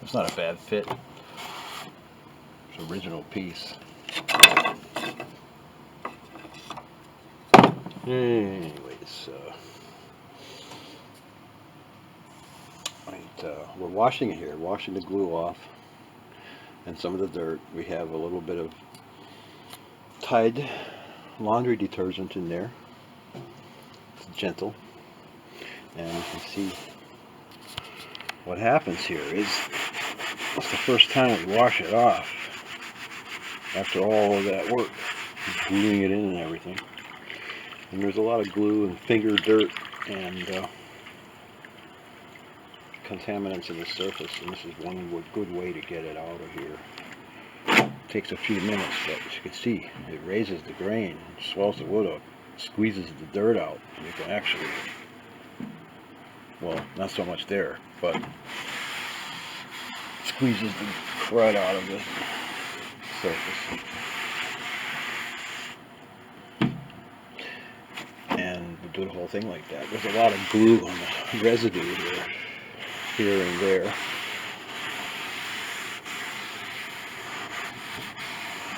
It's not a bad fit. It's an original piece. Anyways, we're washing it here, washing the glue off and some of the dirt. We have a little bit of Tide laundry detergent in there. It's gentle, and you can see what happens here is it's the first time we wash it off after all of that work, gluing it in and everything. And there's a lot of glue and finger dirt and contaminants in the surface, and this is one good way to get it out of here. It takes a few minutes, but as you can see, it raises the grain, swells the wood up, squeezes the dirt out, and you can actually, well, not so much there, but squeezes the crud out of the surface. And we do the whole thing like that. There's a lot of glue on the residue here and there.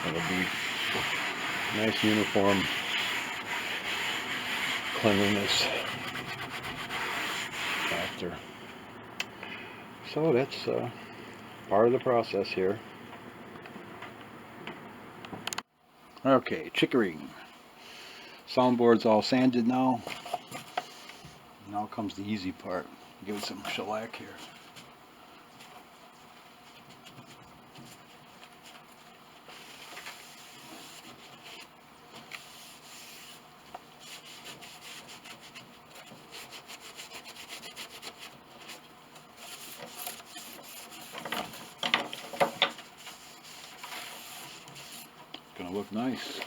It'll be nice uniform cleanliness after. So that's part of the process here. Okay, Chickering. Soundboard's all sanded now. Now comes the easy part. Give it some shellac here. Gonna look nice.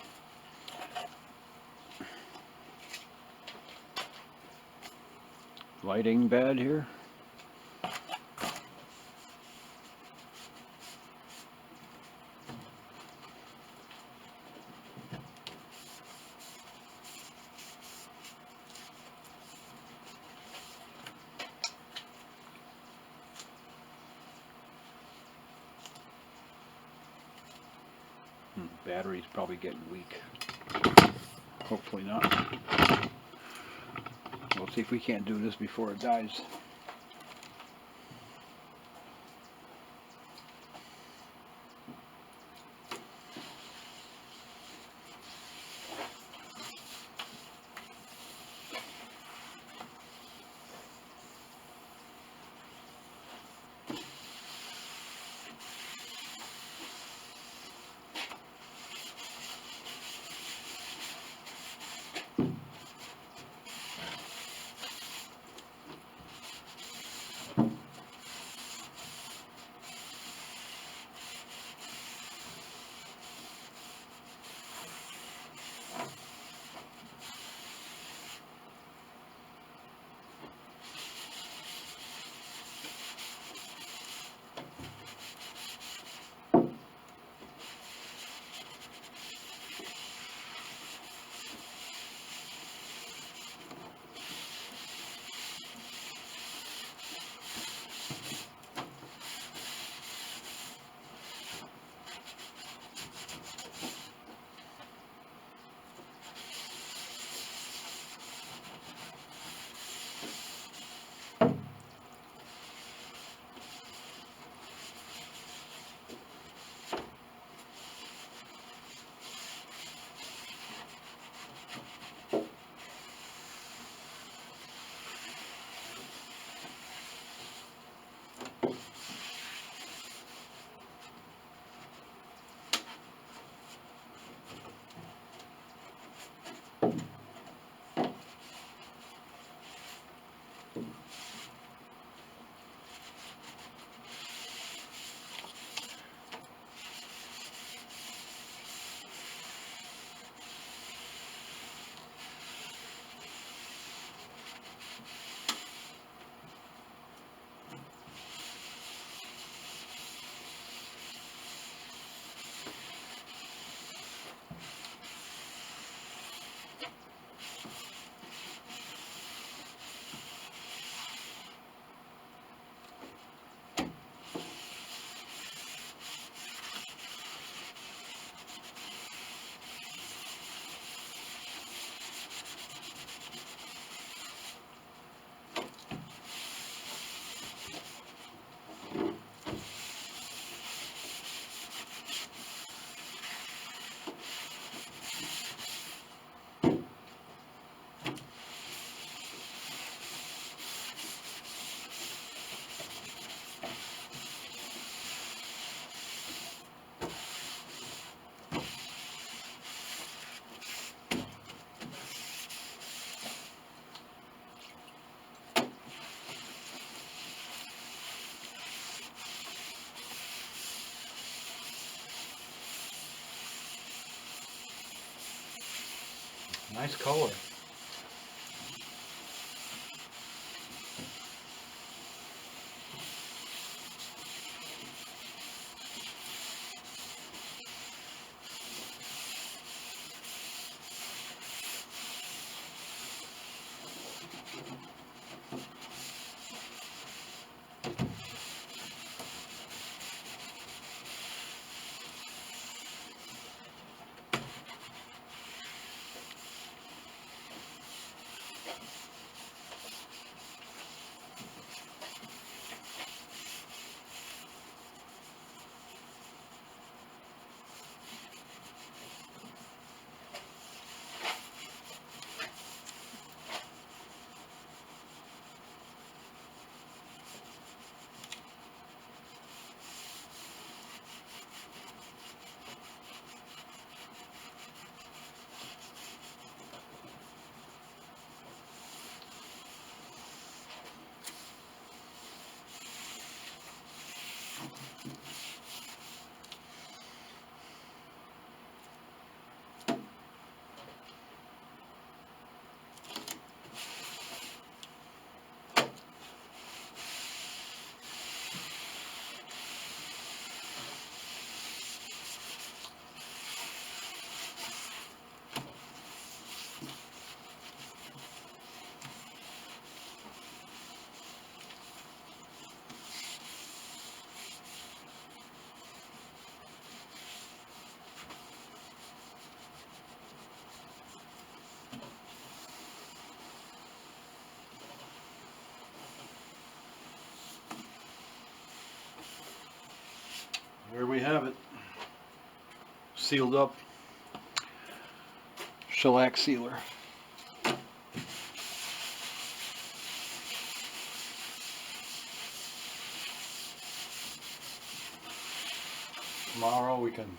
Lighting bad here. Battery's probably getting weak. Hopefully not. We'll see if we can't do this before it dies. Nice color. There we have it. Sealed up shellac sealer. Tomorrow we can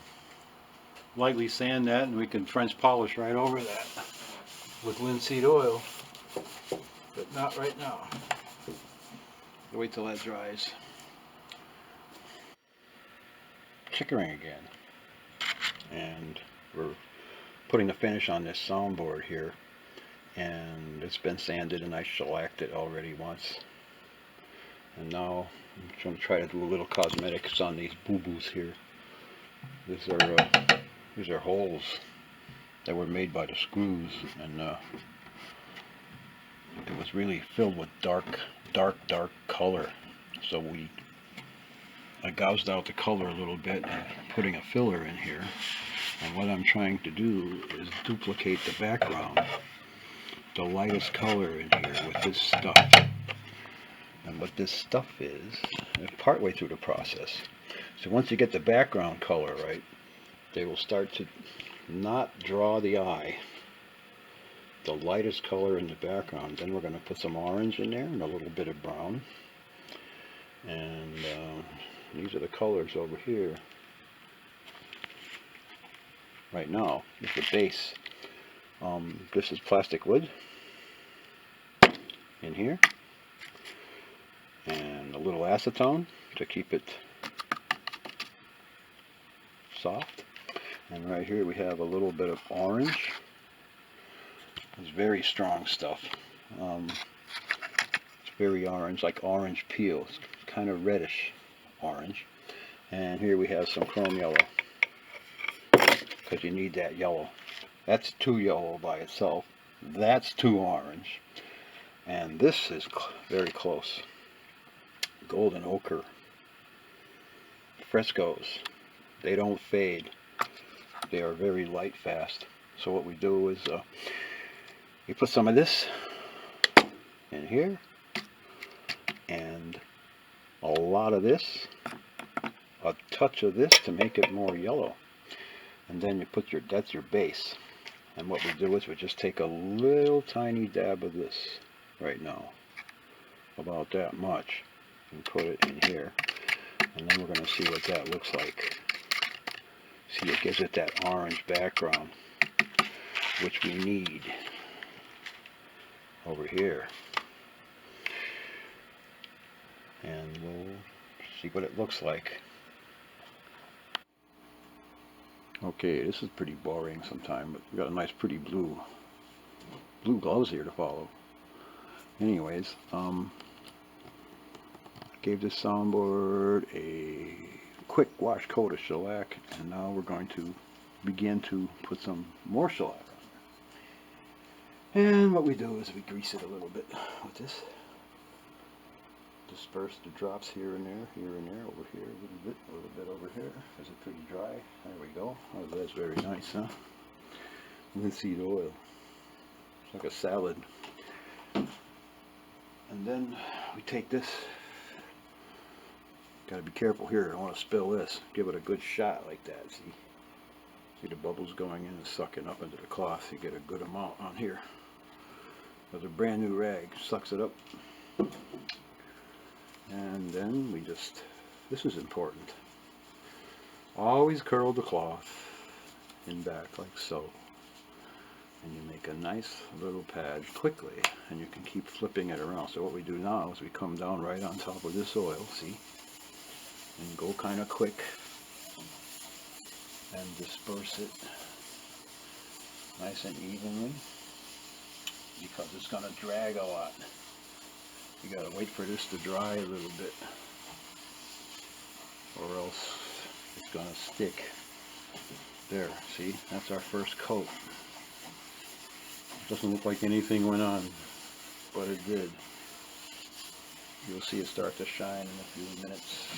lightly sand that and we can French polish right over that with linseed oil, but not right now. Wait till that dries. Chickering again, and we're putting the finish on this soundboard here, and it's been sanded and I shellacked it already once, and now I'm going to try to do a little cosmetics on these boo-boos here. These are holes that were made by the screws, and it was really filled with dark color, so I gouged out the color a little bit and putting a filler in here. And what I'm trying to do is duplicate the background, the lightest color in here with this stuff. And what this stuff is partway through the process. So once you get the background color right, they will start to not draw the eye. The lightest color in the background. Then we're going to put some orange in there and a little bit of brown. And these are the colors over here. Right now is the base. This is plastic wood in here, and a little acetone to keep it soft. And right here we have a little bit of orange. It's very strong stuff. It's very orange, like orange peel. It's kind of reddish orange. And here we have some chrome yellow, because you need that yellow. That's too yellow by itself. That's too orange. And this is very close. Golden ochre. Frescoes. They don't fade. They are very light fast. So what we do is we put some of this in here, and a lot of this, a touch of this to make it more yellow. And then you put that's your base. And what we do is we just take a little tiny dab of this right now, about that much, and put it in here. And then we're going to see what that looks like. See, it gives it that orange background, which we need over here. And we'll see what it looks like. Okay, this is pretty boring sometimes, but we got a nice pretty blue blue gloves here to follow. Anyways, gave this soundboard a quick wash coat of shellac, and now we're going to begin to put some more shellac on there. And what we do is we grease it a little bit with this. Disperse the drops here and there, over here a little bit over here. Is it pretty dry? There we go. Oh, that's very nice, huh? Linseed oil. It's like a salad. And then we take this. Got to be careful here. I don't want to spill this. Give it a good shot like that. See the bubbles going in and sucking up into the cloth. You get a good amount on here. With a brand new rag, sucks it up. And then we just, this is important. Always curl the cloth in back like so. And you make a nice little pad quickly, and you can keep flipping it around. So what we do now is we come down right on top of this oil, see? And go kind of quick and disperse it nice and evenly, because it's going to drag a lot. You got to wait for this to dry a little bit, or else it's going to stick. There, see? That's our first coat. Doesn't look like anything went on, but it did. You'll see it start to shine in a few minutes.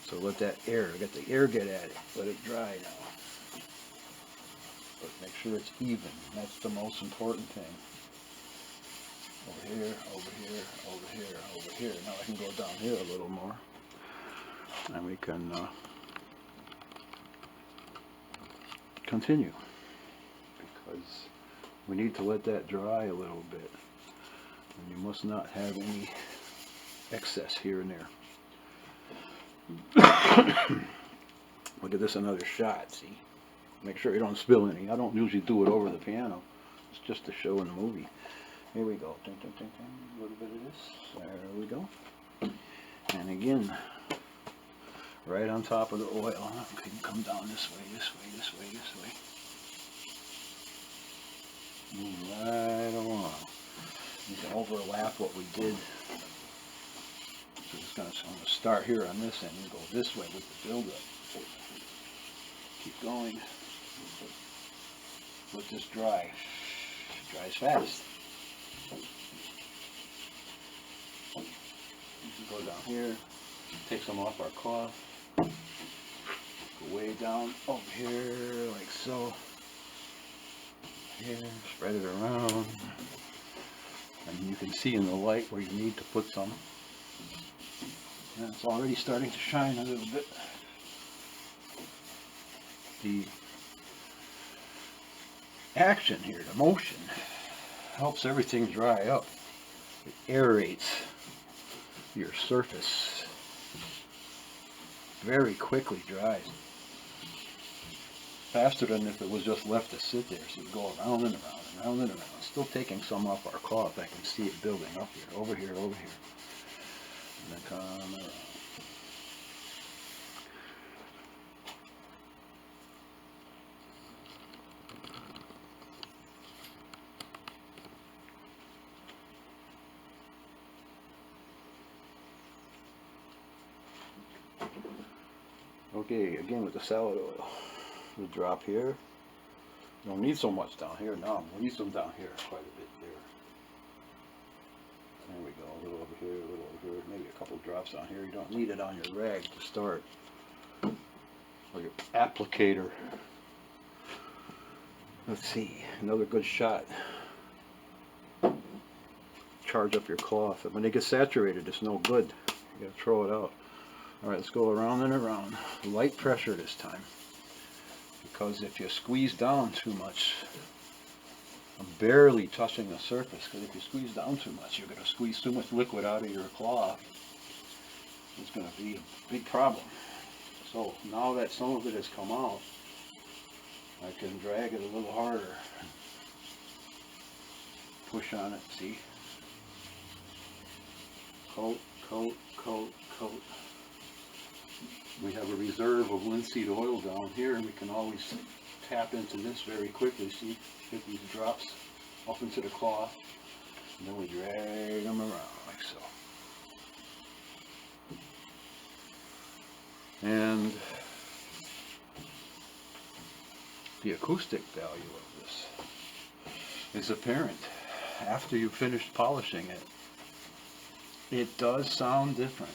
So let that air, let the air get at it. Let it dry now. But make sure it's even. That's the most important thing. Over here, over here, over here, over here. Now I can go down here a little more. And we can continue. Because we need to let that dry a little bit. And you must not have any excess here and there. Look at this, another shot, see? Make sure you don't spill any. I don't usually do it over the piano. It's just a show in the movie. Here we go. Ding, ding, ding, ding. A little bit of this. There we go. And again, right on top of the oil. Okay, come down this way, this way, this way, this way. Move right along. You can overlap what we did. So it's going to start here on this end and go this way with the build-up. Keep going. Let this dry. It dries fast. You can go down here, take some off our cloth, go way down over here like so. Here, spread it around, and you can see in the light where you need to put some. And it's already starting to shine a little bit. The action here, the motion, helps everything dry up. It aerates your surface. Very quickly dries. Faster than if it was just left to sit there. So you go around and around and around and around. Still taking some off our cloth. I can see it building up here, over here, over here. And then come around. Okay, again with the salad oil. The drop here. You don't need so much down here. No, we need some down here, quite a bit there. There we go, a little over here, a little over here, maybe a couple drops down here. You don't need it on your rag to start. Or your applicator. Let's see, another good shot. Charge up your cloth. When they get saturated, it's no good. You gotta throw it out. Alright, let's go around and around. Light pressure this time. Because if you squeeze down too much, I'm barely touching the surface, because if you squeeze down too much, you're going to squeeze too much liquid out of your cloth. It's going to be a big problem. So now that some of it has come out, I can drag it a little harder. Push on it, see? Coat, coat, coat, coat. We have a reserve of linseed oil down here, and we can always tap into this very quickly. See, get these drops up into the cloth, and then we drag them around like so. And the acoustic value of this is apparent. After you've finished polishing it, it does sound different.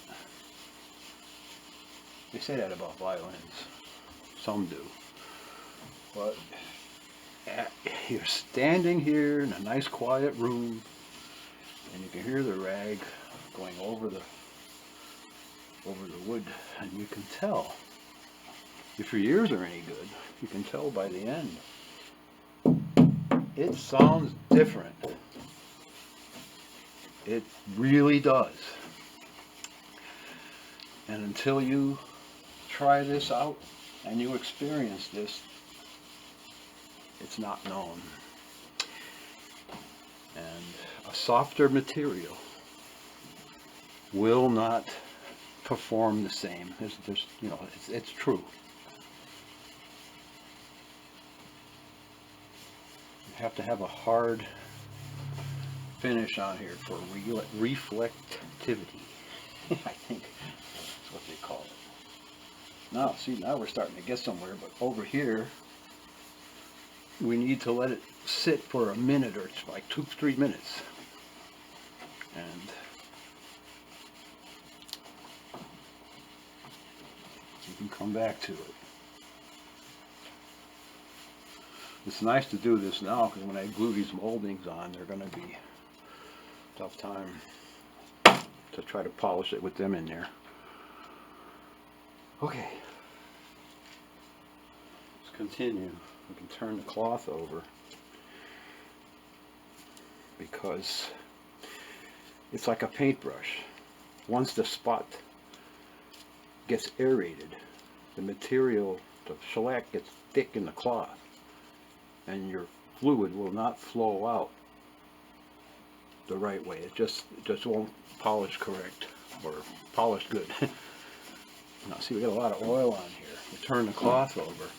They say that about violins. Some do. But you're standing here in a nice quiet room, and you can hear the rag going over the wood, and you can tell. If your ears are any good, you can tell by the end. It sounds different. It really does. And until you try this out and you experience this, it's not known. And a softer material will not perform the same. It's true. You have to have a hard finish on here for reflectivity. I think that's what they call it. Now, see, now we're starting to get somewhere, but over here, we need to let it sit for a minute or like 2-3 minutes. And you can come back to it. It's nice to do this now, because when I glue these moldings on, they're going to be a tough time to try to polish it with them in there. Okay, let's continue. We can turn the cloth over, because it's like a paintbrush. Once the spot gets aerated, the material, the shellac, gets thick in the cloth, and your fluid will not flow out the right way. It just won't polish correct, or polish good. Now see, we got a lot of oil on here. We turn the cloth over.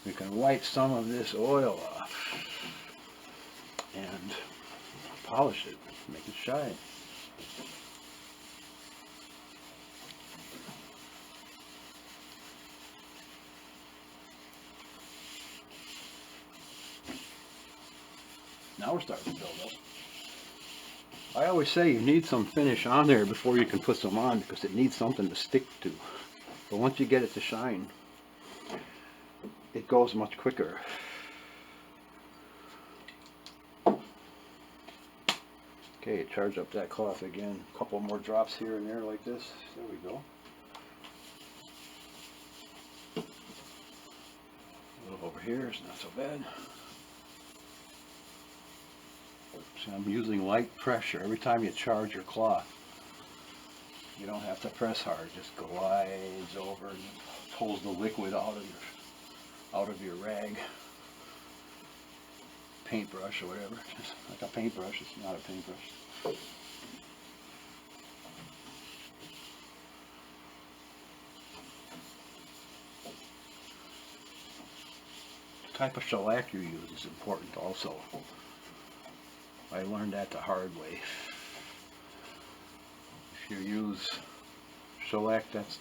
We can wipe some of this oil off and polish it, make it shine. Now we're starting to build up. I always say you need some finish on there before you can put some on, because it needs something to stick to. But once you get it to shine, it goes much quicker. Okay, charge up that cloth again. A couple more drops here and there like this. There we go. A little over here, it's not so bad. So I'm using light pressure every time you charge your cloth. You don't have to press hard, just glides over and pulls the liquid out of your rag, paintbrush or whatever. Just like a paintbrush, it's not a paintbrush. The type of shellac you use is important also. I learned that the hard way. If you use shellac that's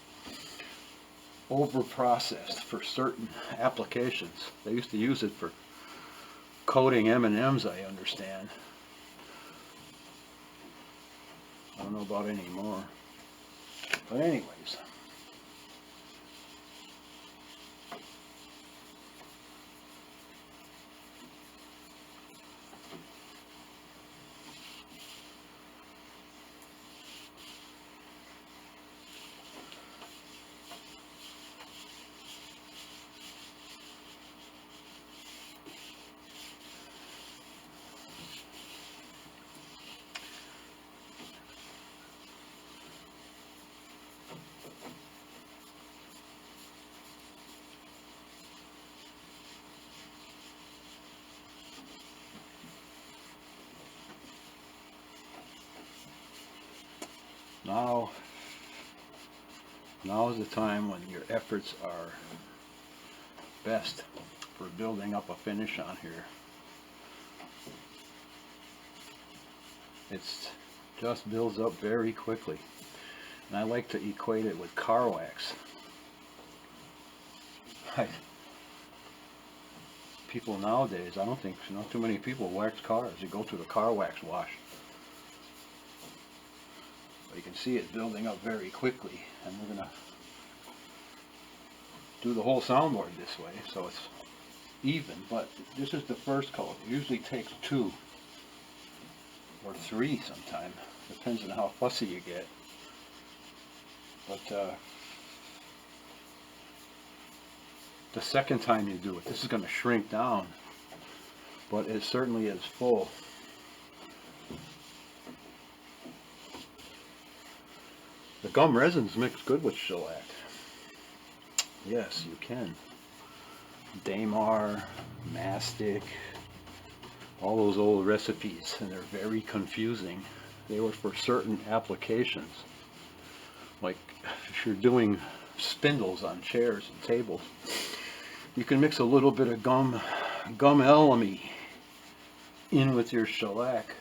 over-processed for certain applications, they used to use it for coating M&Ms, I understand. I don't know about anymore. But anyways. Now is the time when your efforts are best for building up a finish on here. It just builds up very quickly. And I like to equate it with car wax. People nowadays, I don't think, not too many people wax cars. They go through the car wax wash. But you can see it building up very quickly. And we're going to do the whole soundboard this way, so it's even. But this is the first coat. It usually takes 2 or 3 sometimes. Depends on how fussy you get. But the second time you do it, this is going to shrink down, but it certainly is full. The gum resins mix good with shellac. Yes, you can. Damar, mastic, all those old recipes, and they're very confusing. They were for certain applications. Like if you're doing spindles on chairs and tables, you can mix a little bit of gum elemi in with your shellac,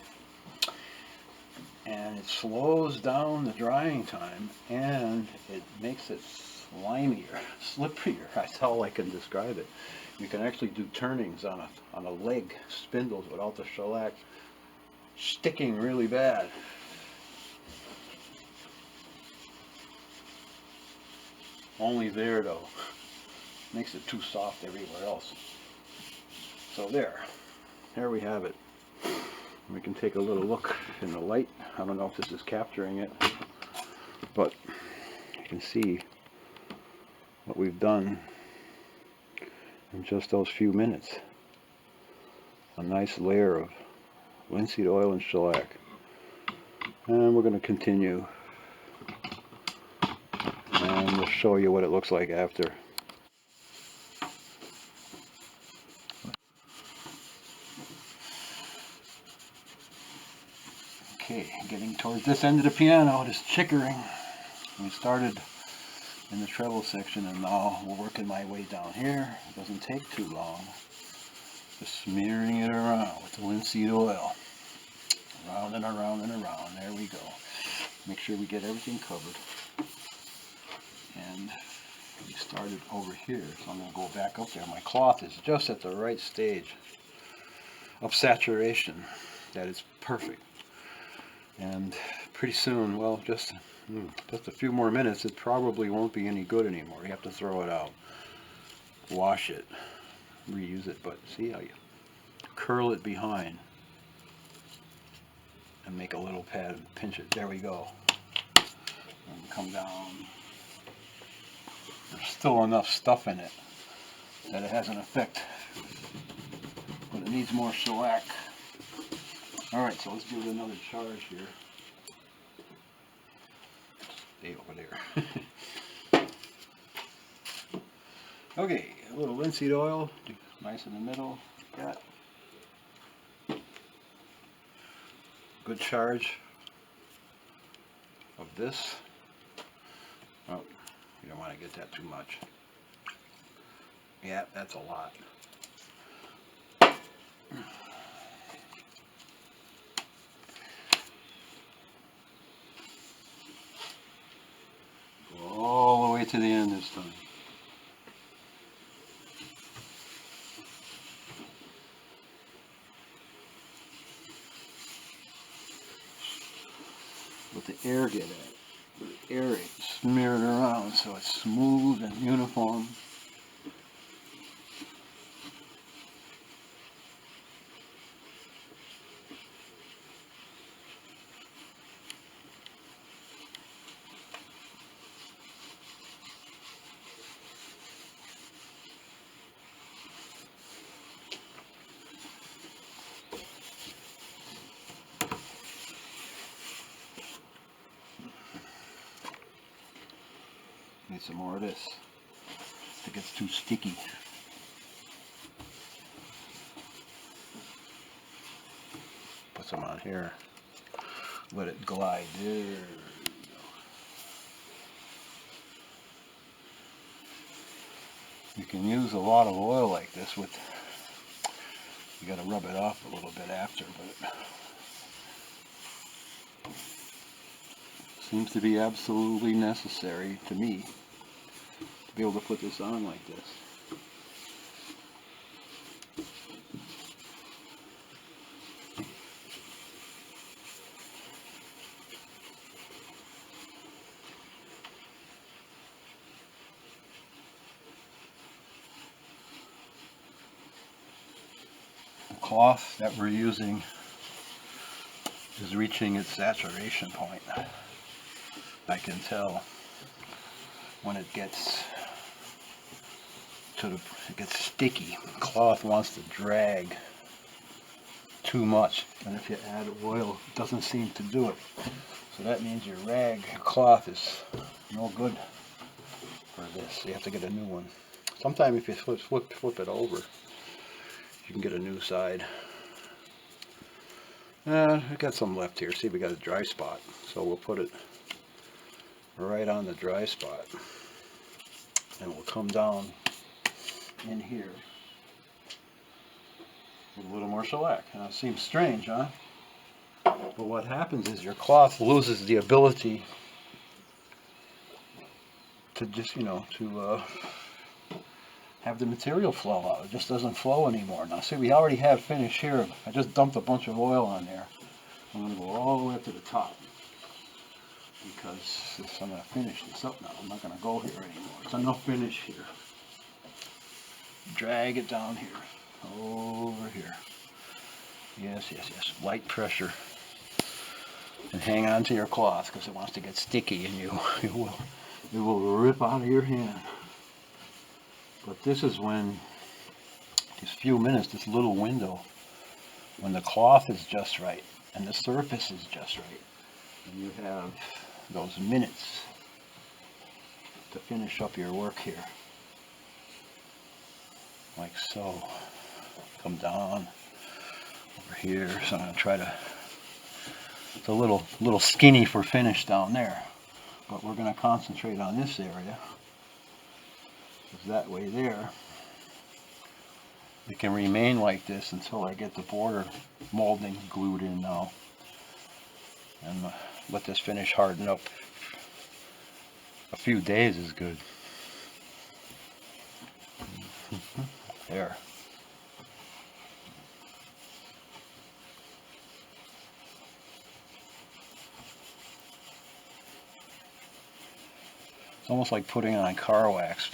and it slows down the drying time, and it makes it slimier, slipperier. That's how I can describe it. You can actually do turnings on a leg, spindles, without the shellac sticking really bad. Only there though. Makes it too soft everywhere else. So there we have it. We can take a little look in the light. I don't know if this is capturing it, but you can see what we've done in just those few minutes. A nice layer of linseed oil and shellac. And we're going to continue, and we'll show you what it looks like after. Okay, getting towards this end of the piano, this Chickering. We started in the treble section, and now we're working my way down here. It doesn't take too long. Just smearing it around with the linseed oil. Around and around and around. There we go. Make sure we get everything covered. And we started over here, so I'm going to go back up there. My cloth is just at the right stage of saturation that it's perfect. And pretty soon, well, just a few more minutes, it probably won't be any good anymore. You have to throw it out, wash it, reuse it. But see how you curl it behind and make a little pad and pinch it. There we go. And come down. There's still enough stuff in it that it has an effect, but it needs more shellac. Alright, so let's give it another charge here. Stay over there. Okay, a little linseed oil, nice in the middle. Got good charge of this. Oh, you don't want to get that too much. Yeah, that's a lot. Go all the way to the end this time. Let the air get at it. Let the air smear it around so it's smooth and uniform. Need some more of this. It gets too sticky. Put some on here. Let it glide. There you go. You can use a lot of oil like this with. You got to rub it off a little bit after, but Seems to be absolutely necessary to me to be able to put this on like this. The cloth that we're using is reaching its saturation point. I can tell when it gets it gets sticky. Cloth wants to drag too much, and if you add oil, it doesn't seem to do it. So that means your cloth is no good for this. You have to get a new one. Sometimes if you flip it over, you can get a new side. We got some left here. See, we got a dry spot, so we'll put it right on the dry spot, and we'll come down in here with a little more shellac. Now, it seems strange, huh? But what happens is your cloth loses the ability to just, to have the material flow out. It just doesn't flow anymore. Now, see, we already have finish here. I just dumped a bunch of oil on there. I'm going to go all the way up to the top, because I'm going to finish this up now. I'm not going to go here anymore. It's enough finish here. Drag it down here, over here. Yes, yes, yes. Light pressure. And hang on to your cloth, because it wants to get sticky, and it will rip out of your hand. But this is when, these few minutes, this little window, when the cloth is just right, and the surface is just right, and you have those minutes to finish up your work here. Like so. Come down over here. So I'm going to try to, it's a little skinny for finish down there, but we're going to concentrate on this area, because that way there it can remain like this until I get the border molding glued in now, and let this finish harden up. A few days is good. There. It's almost like putting on car wax.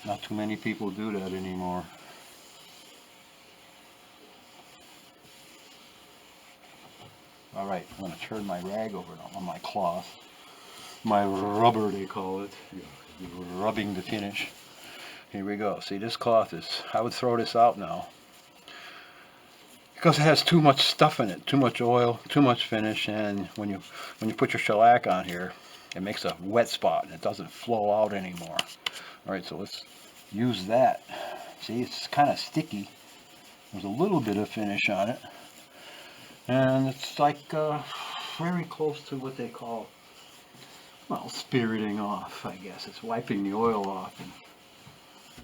Not too many people do that anymore. Alright, I'm going to turn my rag over on my cloth. My rubber, they call it. Rubbing the finish. Here we go. See, this cloth is, I would throw this out now, because it has too much stuff in it, too much oil, too much finish, and when you put your shellac on here, it makes a wet spot and it doesn't flow out anymore. Alright, so let's use that. See, it's kind of sticky. There's a little bit of finish on it, and it's like very close to what they call, well, spiriting off, I guess. It's wiping the oil off and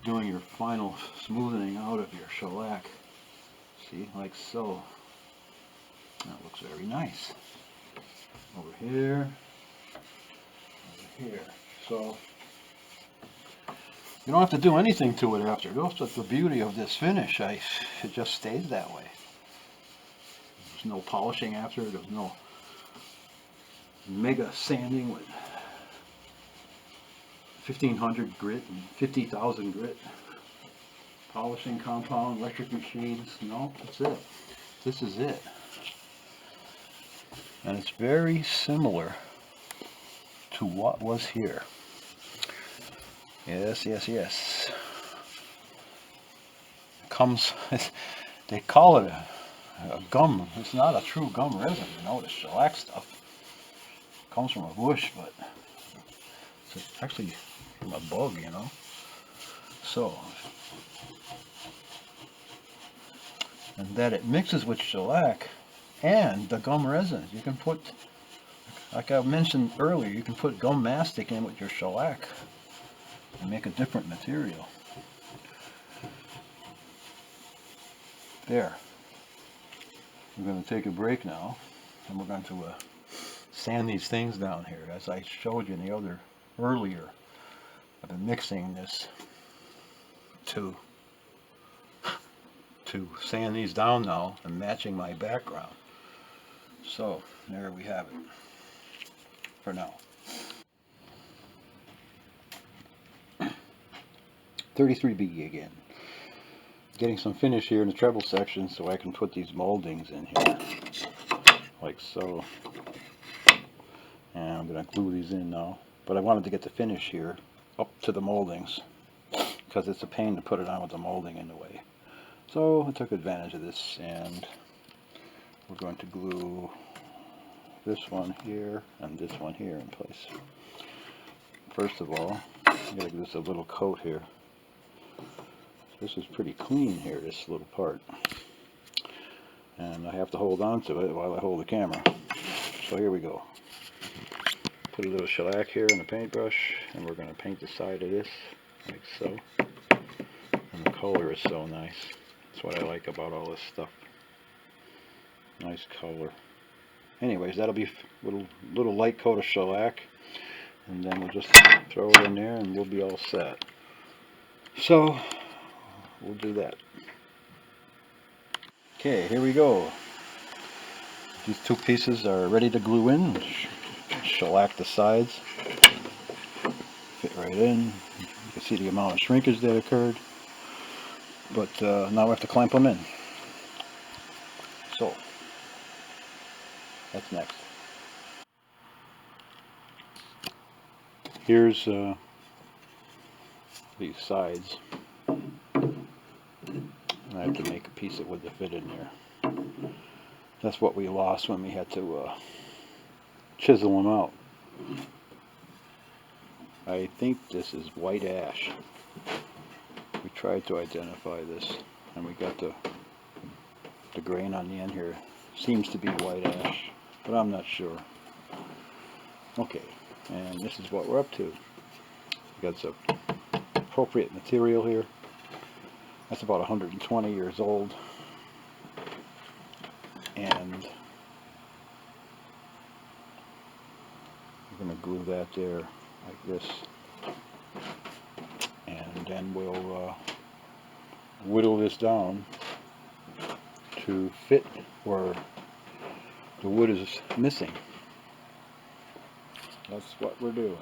doing your final smoothing out of your shellac. See, like so. That looks very nice. Over here, over here. So you don't have to do anything to it after. That's the beauty of this finish. It just stays that way. There's no polishing after. There's no mega sanding with 1500 grit and 50,000 grit. Polishing compound, electric machines. No, that's it. This is it. And it's very similar to what was here. Yes, yes, yes. It comes, they call it a gum. It's not a true gum resin, the shellac stuff. It comes from a bush, but it's actually from a bug, So, and that it mixes with shellac and the gum resins. You can put, like I mentioned earlier, you can put gum mastic in with your shellac and make a different material. There. we're going to take a break now, and we're going to sand these things down here. As I showed you in the other earlier, I've been mixing this to sand these down now and matching my background. So there we have it for now. 33B again. Getting some finish here in the treble section so I can put these moldings in here, like so. And I'm going to glue these in now. But I wanted to get the finish here up to the moldings, because it's a pain to put it on with the molding in the way. So I took advantage of this, and we're going to glue this one here and this one here in place. First of all, I'm going to give this a little coat here. This is pretty clean here, this little part. And I have to hold on to it while I hold the camera. So here we go. Put a little shellac here in the paintbrush, and we're going to paint the side of this, like so. And the color is so nice. That's what I like about all this stuff. Nice color. Anyways, that'll be a little light coat of shellac, and then we'll just throw it in there and we'll be all set. So we'll do that. Okay, here we go. These two pieces are ready to glue in. Shellac the sides. Fit right in. You can see the amount of shrinkage that occurred. But now we have to clamp them in. So that's next. Here's these sides. I have to make a piece that would fit in there. That's what we lost when we had to chisel them out. I think this is white ash. We tried to identify this, and we got the grain on the end here. Seems to be white ash, but I'm not sure. Okay, and this is what we're up to. We got some appropriate material here. That's about 120 years old, and we're going to glue that there like this, and then we'll whittle this down to fit where the wood is missing. That's what we're doing.